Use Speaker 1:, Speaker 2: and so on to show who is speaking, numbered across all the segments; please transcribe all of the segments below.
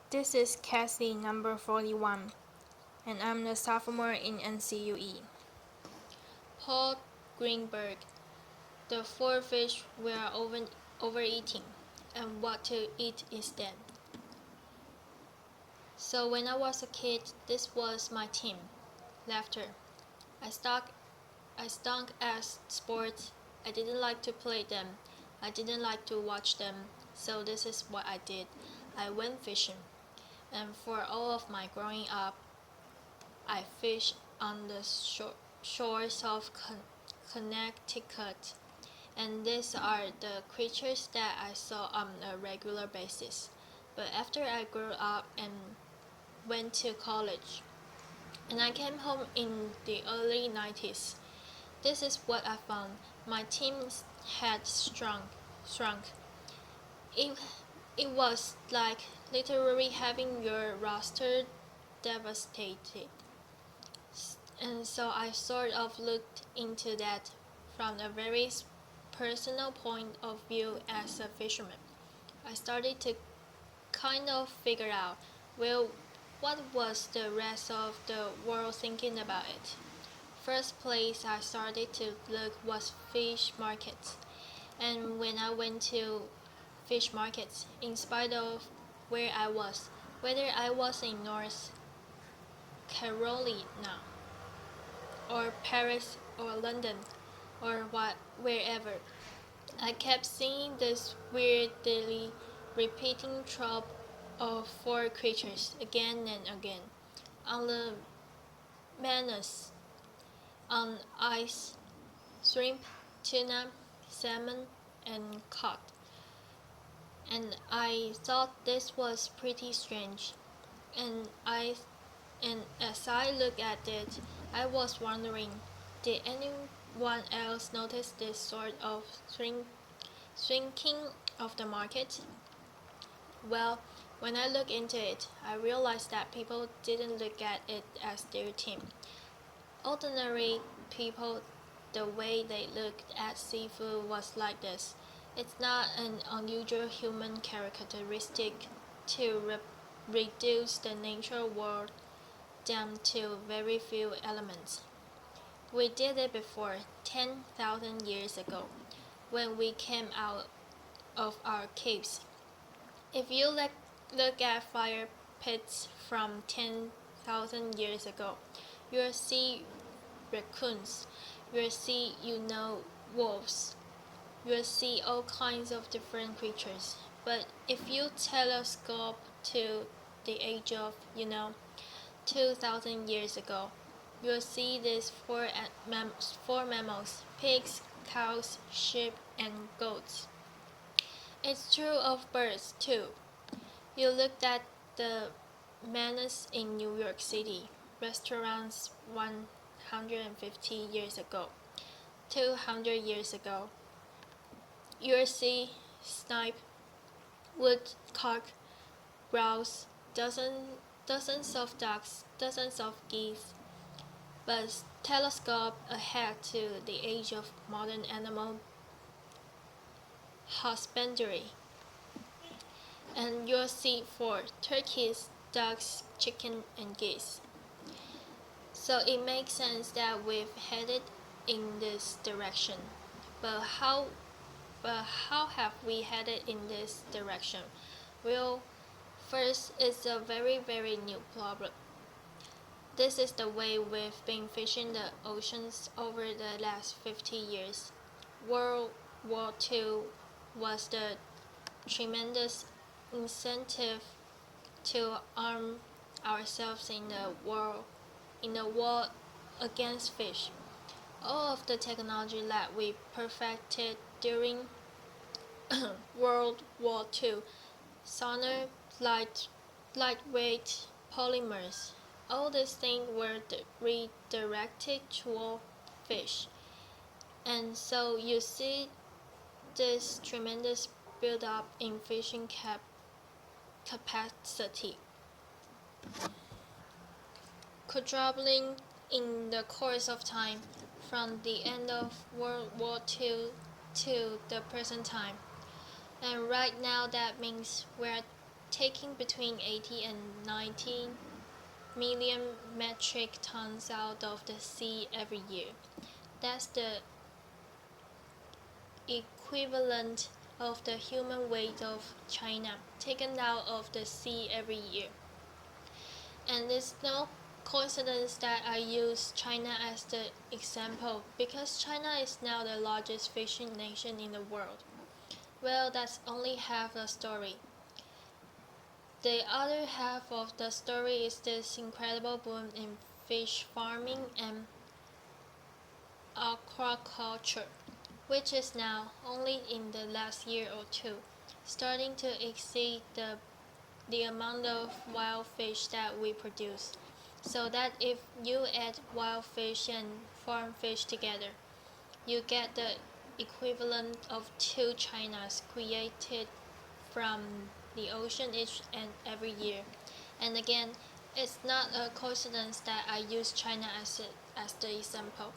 Speaker 1: This is Cassie number 41, and I'm the sophomore in NCUE. Paul Greenberg, the four fish we are overeating, and what to eat instead. So when I was a kid, this was my team, laughter. I stunk at sports. I didn't like to play them. I didn't like to watch them. So this is what I did. I went fishing. And for all of my growing up, I fished on the shores of Connecticut, and these are the creatures that I saw on a regular basis. But after I grew up and went to college, and I came home in the early 90s, this is what I found. My team had shrunk. It, it was like literally having your roster devastated. And so I sort of looked into that from a very personal point of view as a fisherman. I started to kind of figure out, well, what was the rest of the world thinking about it? First place I started to look was fish markets. And when I went to fish markets, in spite of where I was, whether I was in North Carolina or Paris or London or wherever, I kept seeing this weirdly repeating trope of four creatures again and again. On the menus, on ice, shrimp, tuna, salmon, and cod. And I thought this was pretty strange. And as I looked at it, I was wondering, did anyone else notice this sort of shrinking of the market? Well, when I looked into it, I realized that people didn't look at it as their team. Ordinary people, the way they looked at seafood was like this. It's not an unusual human characteristic to reduce the natural world down to very few elements. We did it before 10,000 years ago, when we came out of our caves. If you look at fire pits from 10,000 years ago, you'll see raccoons, you'll see wolves, you'll see all kinds of different creatures. But if you telescope to the age of 2,000 years ago, you'll see these four mammals: pigs, cows, sheep, and goats. It's true of birds too. You looked at the menus in New York City restaurants 150 years ago, 200 years ago. You'll see snipe, woodcock, grouse, dozens of ducks, dozens of geese. But telescope ahead to the age of modern animal husbandry, and you'll see for turkeys, ducks, chicken, and geese. So it makes sense that we've headed in this direction. But how have we headed in this direction? Well, first, it's a very new problem. This is the way we've been fishing the oceans over the last 50 years. World War II was the tremendous incentive to arm ourselves in the war against fish. All of the technology that we perfected during World War II, sonar, lightweight polymers, all these things were redirected toward fish. And so you see this tremendous build-up in fishing capacity, quadrupling in the course of time from the end of World War II to the present time. And right now that means we're taking between 80 and 90 million metric tons out of the sea every year. That's the equivalent of the human weight of China taken out of the sea every year. And it's no coincidence that I use China as the example because China is now the largest fishing nation in the world. Well, that's only half the story. The other half of the story is this incredible boom in fish farming and aquaculture, which is now, only in the last year or two, starting to exceed the amount of wild fish that we produce. So that if you add wild fish and farm fish together, you get the equivalent of two Chinas created from the ocean each and every year. And again, it's not a coincidence that I use China as the example,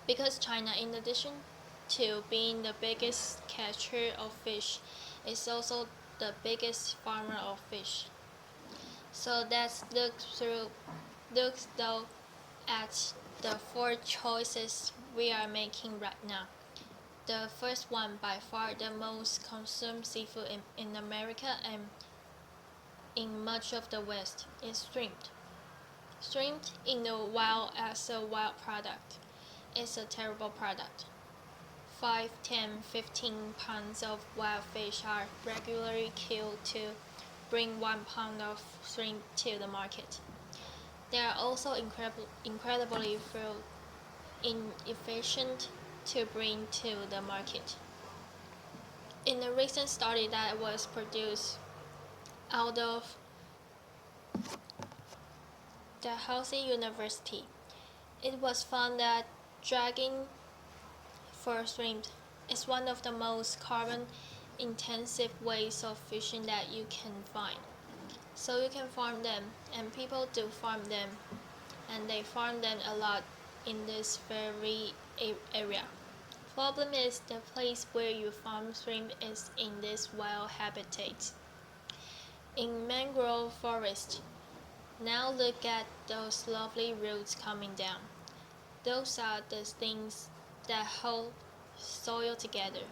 Speaker 1: because China, in addition to being the biggest catcher of fish, is also the biggest farmer of fish. So let's look though at the four choices we are making right now. The first one, by far the most consumed seafood in America and in much of the West, is shrimp. Shrimp in the wild as a wild product is a terrible product. 5, 10, 15 pounds of wild fish are regularly killed to bring 1 pound of shrimp to the market. They are also incredibly inefficient to bring to the market. In a recent study that was produced out of Dalhousie University, it was found that dragging for shrimp is one of the most carbon-intensive ways of fishing that you can find. So you can farm them, and people do farm them, and they farm them a lot in this very area. Problem is, the place where you farm shrimp is in this wild habitat, in mangrove forest. Now look at those lovely roots coming down. Those are the things that hold soil together,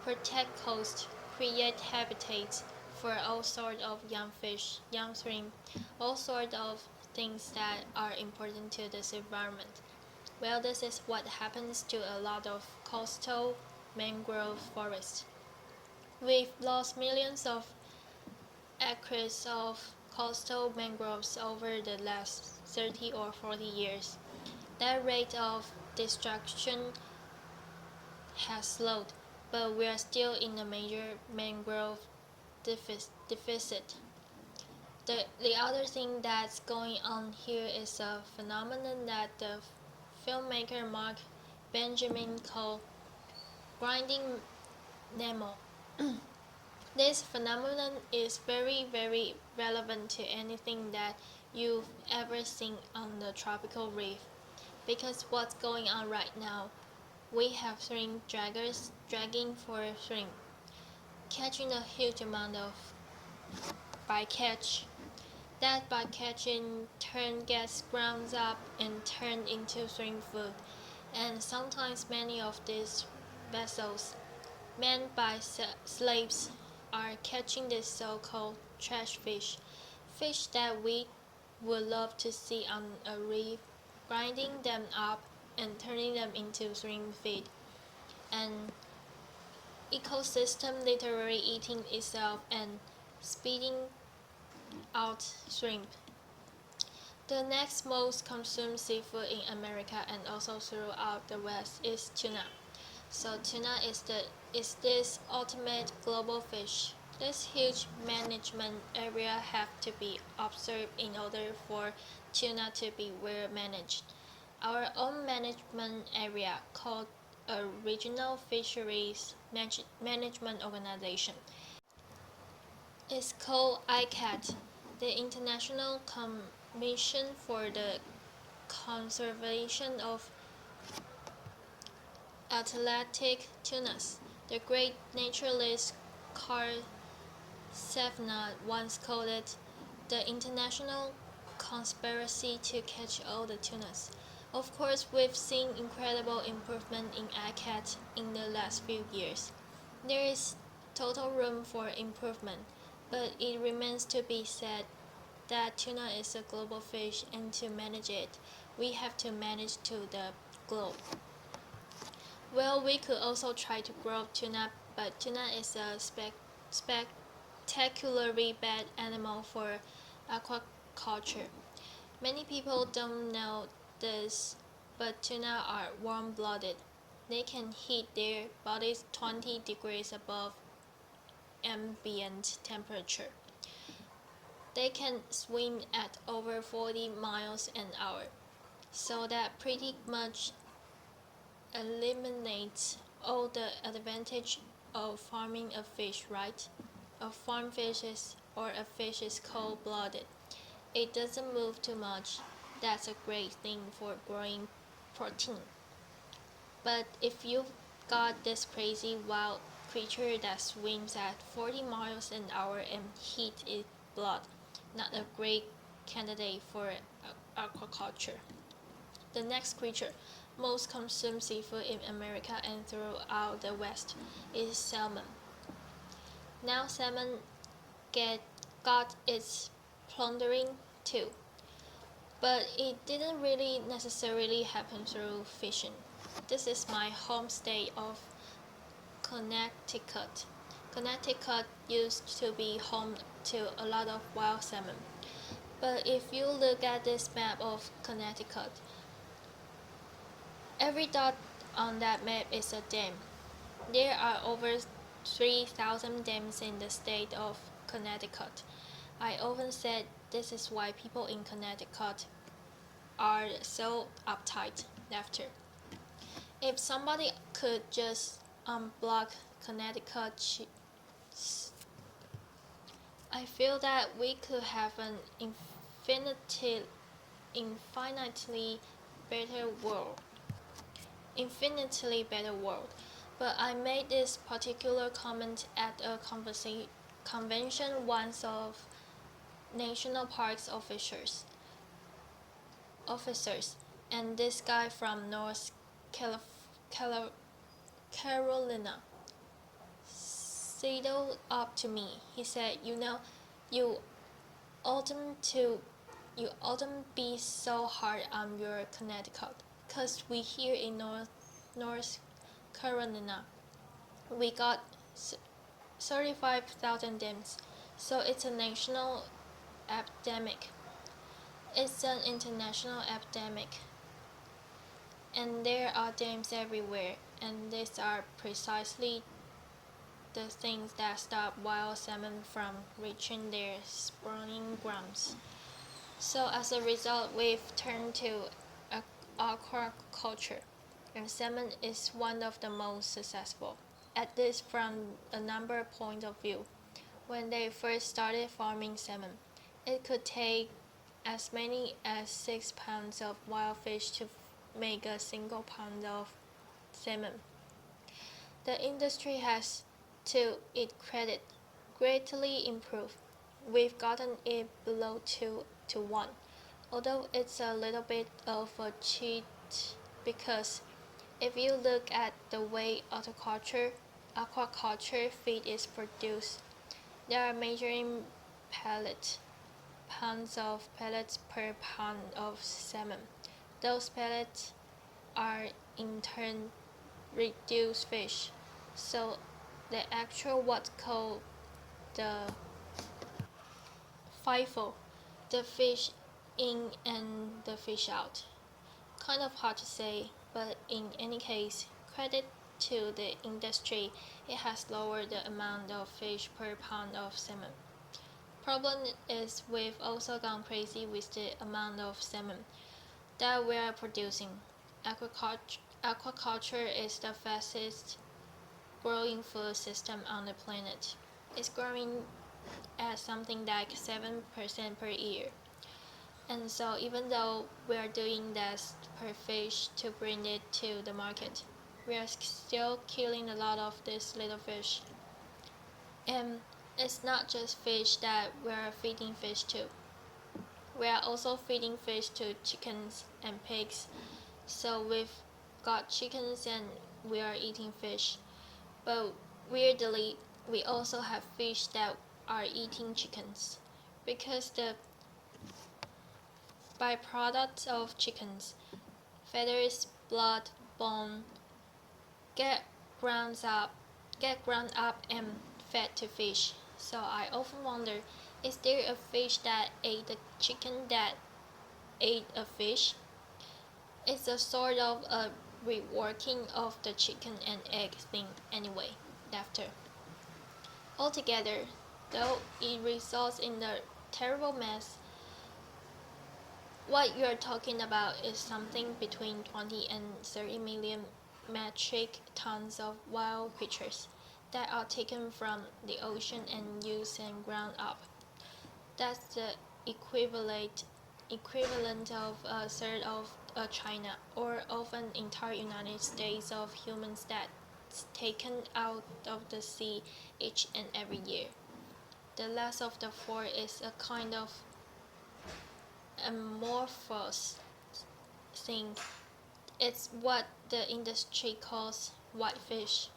Speaker 1: protect coast, create habitats for all sorts of young fish, young shrimp, all sorts of things that are important to this environment. Well, this is what happens to a lot of coastal mangrove forests. We've lost millions of acres of coastal mangroves over the last 30 or 40 years. That rate of destruction has slowed, but we are still in a major mangrove deficit. The other thing that's going on here is a phenomenon that the filmmaker Mark Benjamin called grinding Nemo. This phenomenon is very relevant to anything that you've ever seen on the tropical reef, because what's going on right now, we have shrimp draggers dragging for shrimp, catching a huge amount of bycatch. That bycatch in turn gets ground up and turned into shrimp food, and sometimes many of these vessels, manned by slaves, are catching this so-called trash fish that we would love to see on a reef, grinding them up and turning them into shrimp feed, and ecosystem literally eating itself and spitting out shrimp. The next most consumed seafood in America and also throughout the West is tuna. So tuna is this ultimate global fish. This huge management area have to be observed in order for tuna to be well managed. Our own management area, called a regional fisheries management organization, is called ICAT, the International Commission for the Conservation of Atlantic Tunas. The great naturalist Carl Savna once called it the international conspiracy to catch all the tunas. Of course, we've seen incredible improvement in ICAT in the last few years. There is total room for improvement, but it remains to be said that tuna is a global fish, and to manage it, we have to manage to the globe. Well, we could also try to grow tuna, but tuna is a spectacularly bad animal for aquaculture. Many people don't know this, but tuna are warm-blooded. They can heat their bodies 20 degrees above ambient temperature. They can swim at over 40 miles an hour, so that pretty much eliminates all the advantage of farming a fish, right? A farm fish is, or a fish is cold-blooded. It doesn't move too much. That's a great thing for growing protein. But if you've got this crazy wild creature that swims at 40 miles an hour and heats its blood, not a great candidate for aquaculture. The next creature most consumed seafood in America and throughout the West is salmon. Now salmon got its plundering too, but it didn't really necessarily happen through fishing. This is my home state of Connecticut. Connecticut used to be home to a lot of wild salmon. But if you look at this map of Connecticut, every dot on that map is a dam. There are over 3,000 dams in the state of Connecticut. I often said this is why people in Connecticut are so uptight after. If somebody could just unblock Connecticut, I feel that we could have an infinitely better world. Infinitely better world. But I made this particular comment at a convention once of national parks officers, and this guy from North Carolina sidled up to me. He said, you oughtn't be so hard on your Connecticut, 'cause we here in North Carolina, we got 35,000 dams, so it's a national epidemic. It's an international epidemic, and there are dams everywhere, and these are precisely the things that stop wild salmon from reaching their spawning grounds. So as a result, we've turned to aquaculture, and salmon is one of the most successful, at least from a number point of view. When they first started farming salmon, it could take as many as 6 pounds of wild fish to make a single pound of salmon. The industry has, to its credit, greatly improved. We've gotten it below 2 to 1, although it's a little bit of a cheat, because if you look at the way aquaculture feed is produced, they are measuring pounds of pellets per pound of salmon. Those pellets are in turn reduced fish, so the actual what's called the FIFO, the fish in and the fish out. Kind of hard to say, but in any case, credit to the industry, it has lowered the amount of fish per pound of salmon. Problem is we've also gone crazy with the amount of salmon that we are producing. Aquaculture is the fastest growing food system on the planet. It's growing at something like 7% per year. And so even though we are doing that per fish to bring it to the market, we are still killing a lot of these little fish. And It's not just fish that we're feeding fish to. We are also feeding fish to chickens and pigs. So we've got chickens and we are eating fish. But weirdly, we also have fish that are eating chickens because the byproducts of chickens, feathers, blood, bone, get ground up, get ground up and fed to fish. So I often wonder, is there a fish that ate a chicken that ate a fish? It's a sort of a reworking of the chicken and egg thing anyway, after. Altogether, though it results in a terrible mess, what you're talking about is something between 20 and 30 million metric tons of wild creatures that are taken from the ocean and used and ground up. That's the equivalent of a third of China or of an entire United States of humans that's taken out of the sea each and every year. The last of the four is a kind of amorphous thing. It's what the industry calls whitefish.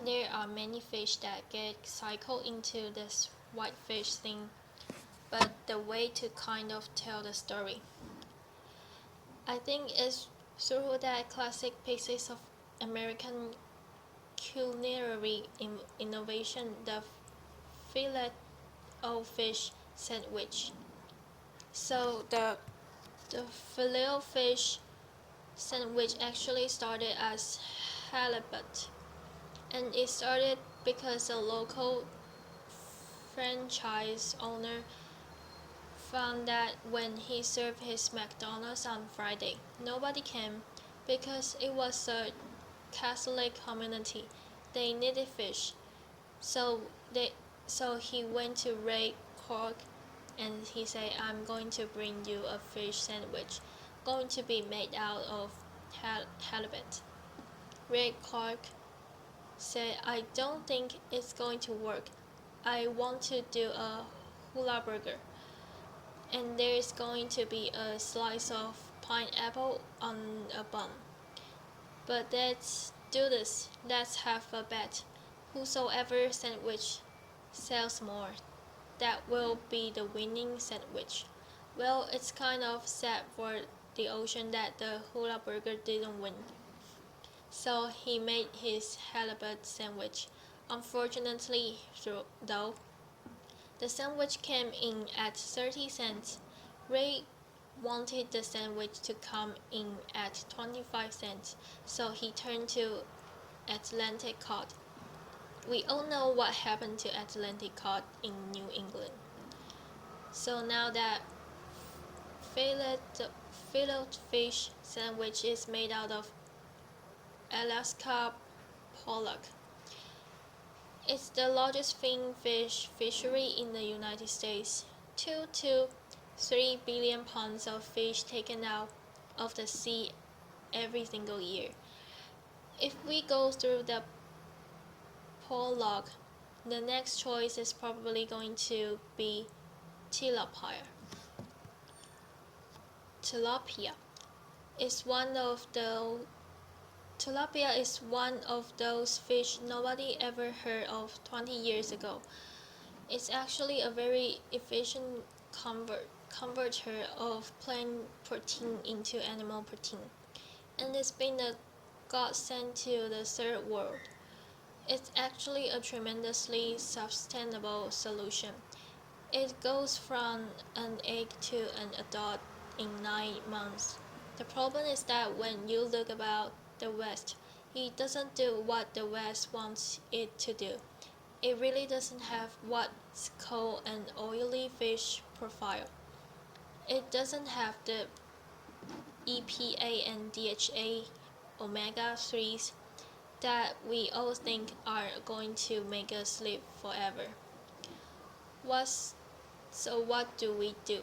Speaker 1: There are many fish that get cycled into this whitefish thing, but the way to kind of tell the story, I think, is through that classic pieces of American culinary innovation, the fillet o fish sandwich. So the filet fish sandwich actually started as halibut, and it started because a local franchise owner found that when he served his McDonald's on Friday, nobody came because it was a Catholic community. They needed fish, so they so he went to Ray Cork and he said, "I'm going to bring you a fish sandwich, going to be made out of halibut." Ray Clark said, "I don't think it's going to work. I want to do a hula burger, and there's going to be a slice of pineapple on a bun. But let's do this. Let's have a bet. Whosoever sandwich sells more, that will be the winning sandwich." Well, it's kind of sad for the ocean that the hula burger didn't win. So he made his halibut sandwich. Unfortunately, though, the sandwich came in at 30 cents. Ray wanted the sandwich to come in at 25 cents, so he turned to Atlantic cod. We all know what happened to Atlantic cod in New England. So now that fillet fish sandwich is made out of Alaska pollock. It's the largest finfish fishery in the United States. 2 to 3 billion pounds of fish taken out of the sea every single year. If we go through the pollock, the next choice is probably going to be tilapia. Tilapia is one of the Tilapia is one of those fish nobody ever heard of 20 years ago. It's actually a very efficient converter of plant protein into animal protein, and it's been a godsend to the third world. It's actually a tremendously sustainable solution. It goes from an egg to an adult in 9 months. The problem is that when you look about the West, it doesn't do what the West wants it to do. It really doesn't have what's called an oily fish profile. It doesn't have the EPA and DHA omega 3s that we all think are going to make us live forever. So what do we do?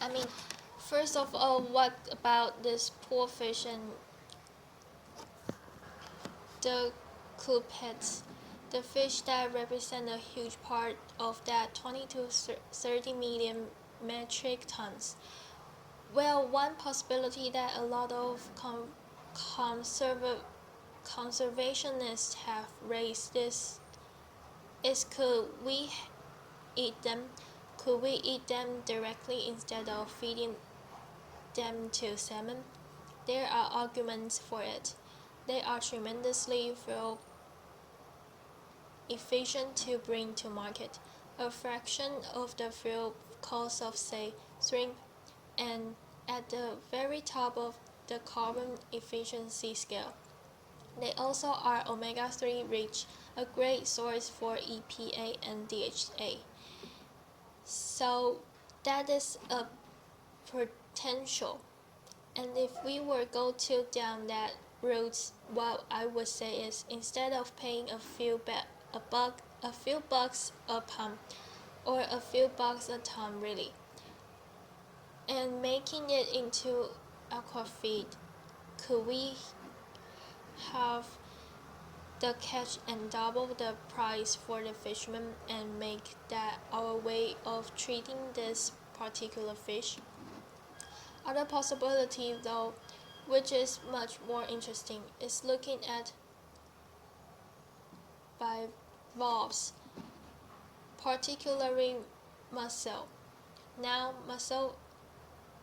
Speaker 1: I mean, first of all, what about this poor fish and the clubheads? The fish that represent a huge part of that 20 to 30 million metric tons. Well, one possibility that a lot of conservationists have raised this is eat them? Could we eat them directly instead of feeding them to salmon? There are arguments for it. They are tremendously fuel efficient to bring to market, a fraction of the fuel cost of, say, shrimp, and at the very top of the carbon efficiency scale. They also are omega-3 rich, a great source for EPA and DHA. So that is a potential. And if we were go to down that route, what I would say is instead of paying a few bucks a pound or a few bucks a ton really, and making it into aquafeed, could we have the catch and double the price for the fishermen and make that our way of treating this particular fish? Other possibility though, which is much more interesting, is looking at bivalves, particularly mussel. Now mussel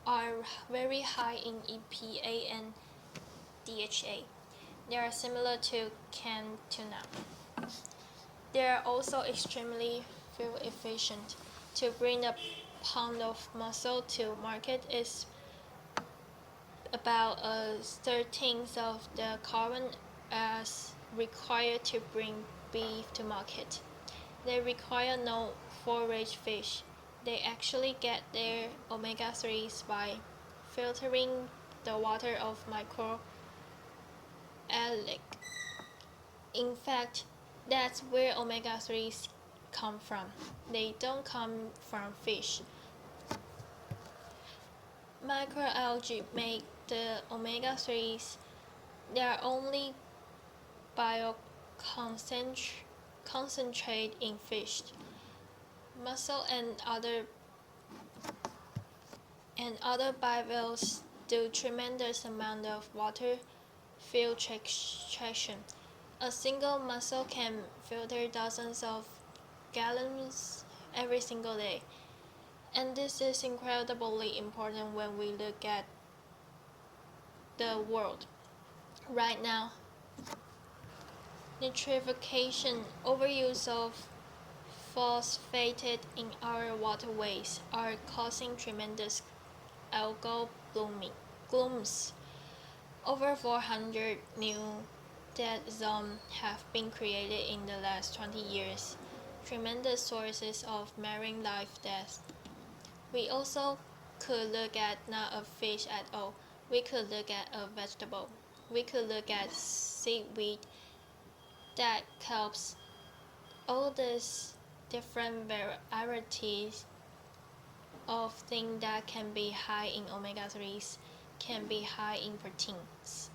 Speaker 1: are very high in EPA and DHA. They are similar to canned tuna. They are also extremely fuel efficient. To bring a pound of mussel to market is about a 13th of the carbon as required to bring beef to market. They require no forage fish. They actually get their omega-3s by filtering the water of microalgae. In fact, that's where omega-3s come from. They don't come from fish. Microalgae make the omega-3s. They are only bioconcentrate in fish. Mussel and other bivalves do tremendous amount of water filtration. A single mussel can filter dozens of gallons every single day. And this is incredibly important when we look at the world. Right now, nitrification, overuse of phosphates in our waterways are causing tremendous algal blooms. Over 400 new dead zones have been created in the last 20 years, tremendous sources of marine life death. We also could look at not a fish at all. We could look at a vegetable. We could look at seaweed that helps all these different varieties of things that can be high in omega-3s, can be high in proteins.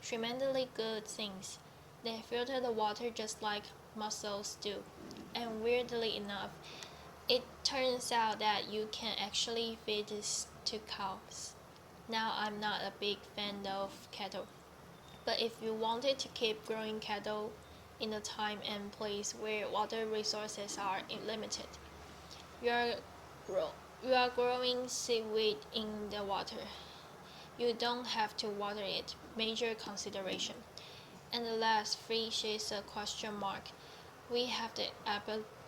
Speaker 1: Tremendously good things. They filter the water just like mussels do. And weirdly enough, it turns out that you can actually feed this to cows. Now, I'm not a big fan of cattle, but if you wanted to keep growing cattle in a time and place where water resources are limited, you are growing seaweed in the water. You don't have to water it. Major consideration. And the last fish is a question mark. We have the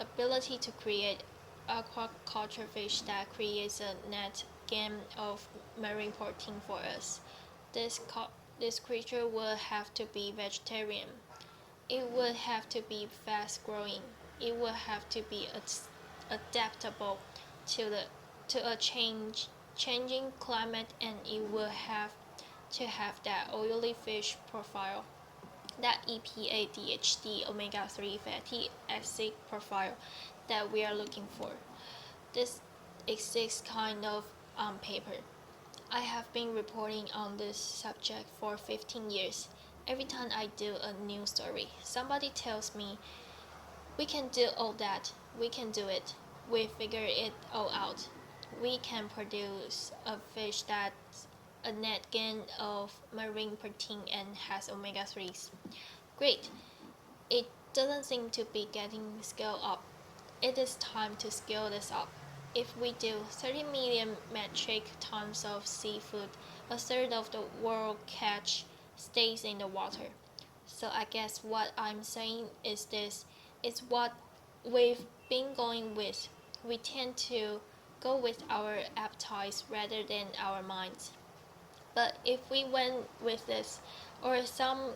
Speaker 1: ability to create aquaculture fish that creates a net gain of marine protein for us. This creature will have to be vegetarian. It will have to be fast growing. It will have to be adaptable to a changing climate, and it will have to have that oily fish profile, that EPA, DHD, omega-3 fatty acid profile that we are looking for. This exists kind of on paper. I have been reporting on this subject for 15 years. Every time I do a new story, somebody tells me We can do all that. We can do it. We figure it all out. We can produce a fish that's a net gain of marine protein and has omega 3s. Great. It doesn't seem to be getting scaled up. It is time to scale this up. If we do 30 million metric tons of seafood, a third of the world catch stays in the water. So I guess what I'm saying is this is what we've been going with. We tend to go with our appetites rather than our minds. But if we went with this or some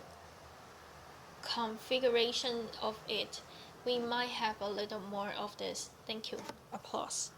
Speaker 1: configuration of it, we might have a little more of this. Thank you.
Speaker 2: Applause.